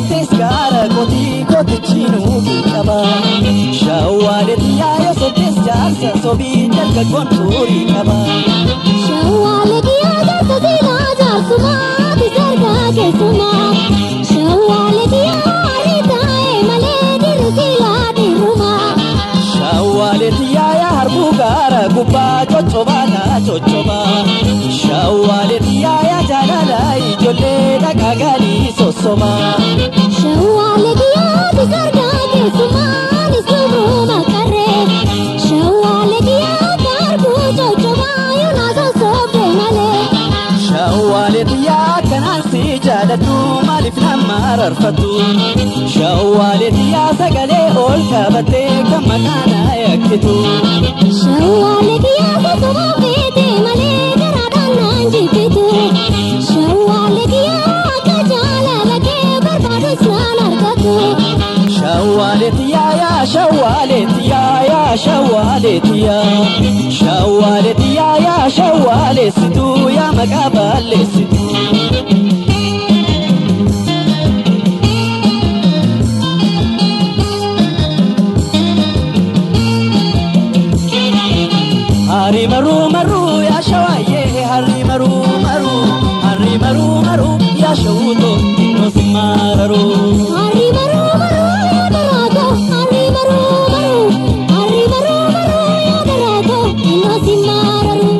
sotes gara koti koti chinu kaba shawale ya sotes jarsa sobi jalka konturi kaba shawale ya sotes jarsuma bizarga ke suma shawale ya ritae male dirkila diruma shawale ya harbu gara guba chochobana chochoba shawale ya jalalai jolle dagagali sosoma shawale ya bizarga ke suma nisuma kare shawale ya harbu chochoba yuna sobe male shawale ya kanasi jalatu malif namar arfatu shawale ya sagale ol kabate kamakana yakitu shawale ya soba bete male garadana jitu shawale ya kajala lake barbadu sanar gatu shawale ya shawale ya shawale ya shawale ya shawale situ ya makabale situ hari maru maru ya shawaye hari maru maru ya shawuto no simararu hari maru ya darago hari maru ya darago no simararu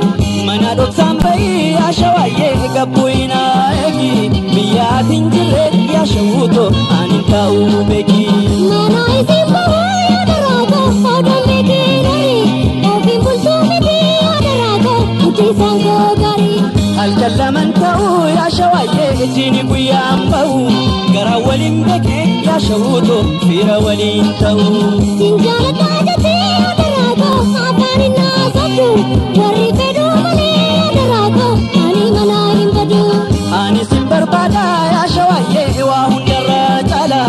manado sambai ya shawaye gabuina egi biya tinjire ya shawuto aninta ubeki mana isimba ya darago odome kirari obi bulsumi ya darago uti sango gari alkalaman tau ya shawaye jini buyambau gara walin beke ya shawuto fira walin tau sinjala tajati ya darago apani nasatu wari pedu male ya darago ani mana impadu ani simbar bada ya shawaye wa hundara jala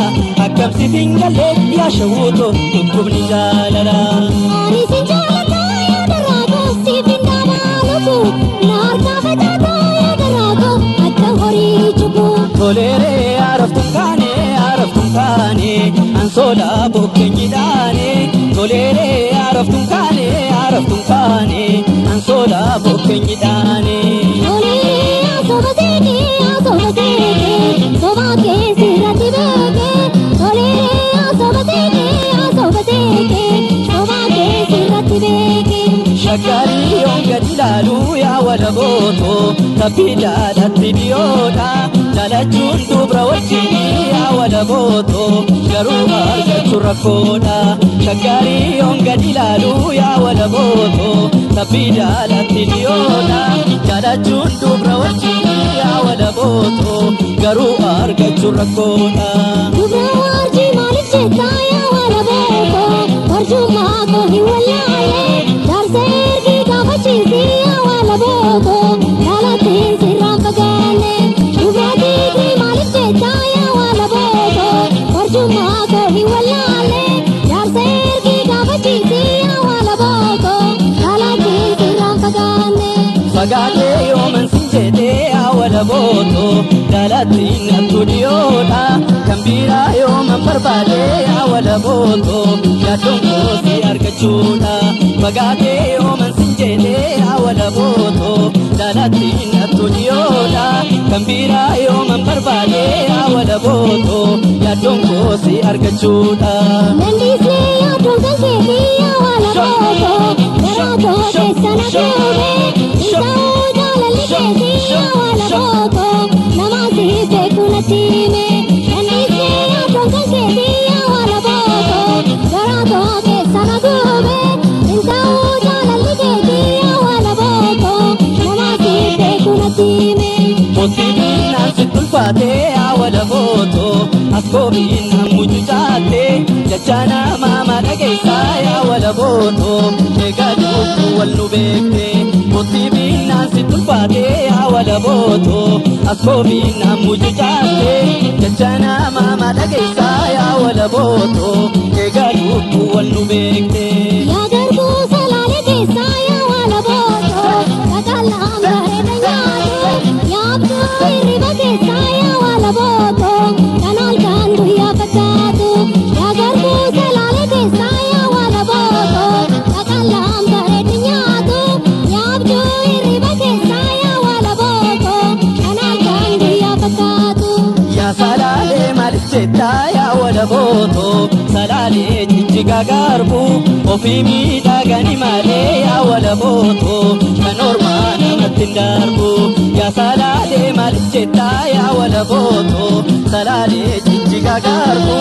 akam sitingale ya shawuto kubni jalala ani sinjala ya darago sipinda maluku narka fetata ya darago akka hori chubu tolere araftum kane ansola bokkenyidane tolere araftum kane ansola bokkenyidane olere asobaseke sobake sirati beke olere asobaseke sobake sirati beke shakari onga dilalu ya wala boto tapida datibioda dalachun dubra wajini ya wala boto garu arga churakoda shakari onga dilalu ya wala boto tapida datibioda dalachun dubra wajini ya wala boto garu arga churakoda dubra warji malik cheta ya wala boto warjuma ko hiwalaye darser ki kafachi ya wala boto dalatin siram bagane dubra ki malik cheta ya wala boto warjuma ko hiwalaye darser ki kafachi ya wala boto dalatin siram bagane fagate yoman sinjete ya wala boto dalatin antudioda kambira yoman barbade ya wala boto yadongo si argachuda fagate yoman sinjete ya wala boto dalatin antudioda kambira yoman barbade ya wala boto yadongo si argachuda nandisle ya dongan se ya wala boto darato kesana kube isau jalali ke ya wala boto namasi se kunatime nandisle ya dongan se ya wala boto darato kesana kube isau jalali ke ya wala boto namasi se kunatime Motibina situlfate ya wala boto askobina mujujate jachana mama dageisa ya wala boto egadu walnu bekte motibina situlfate ya wala boto askobina mujujate jachana mama dageisa ya wala boto egadu walnu bekte ya garbu salale ke saya wala boto kakala amare danyadu ya abdu riba ke saya wala boto kanal kan jetta wala boto salale jijjiga garbu ofimi dagani male wala boto kanorma namatti darbu ya salale mal jetta wala boto salale jijjiga garbu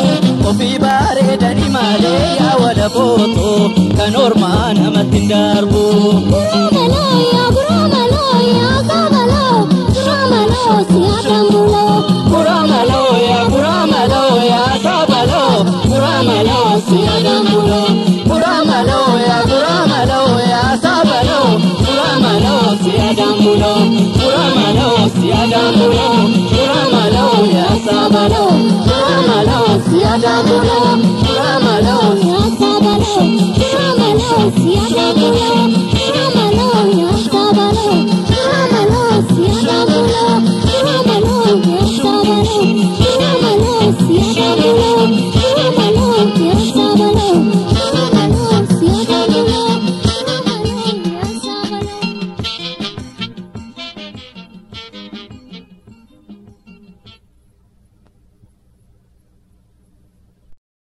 ofi bare dani male wala boto kanorma namatti darbu Kuramalo ya sabalo Kuramalo siadamulo Kuramalo ya sabalo Kuramalo siadamulo Kuramalo siadamulo Kuramalo ya sabalo Kuramalo siadamulo Kuramalo ya sabalo Kuramalo siadamulo Kuramalo ya sabalo Kuramalo siadamulo Kuramalo ya sabalo Kuramalo siadamulo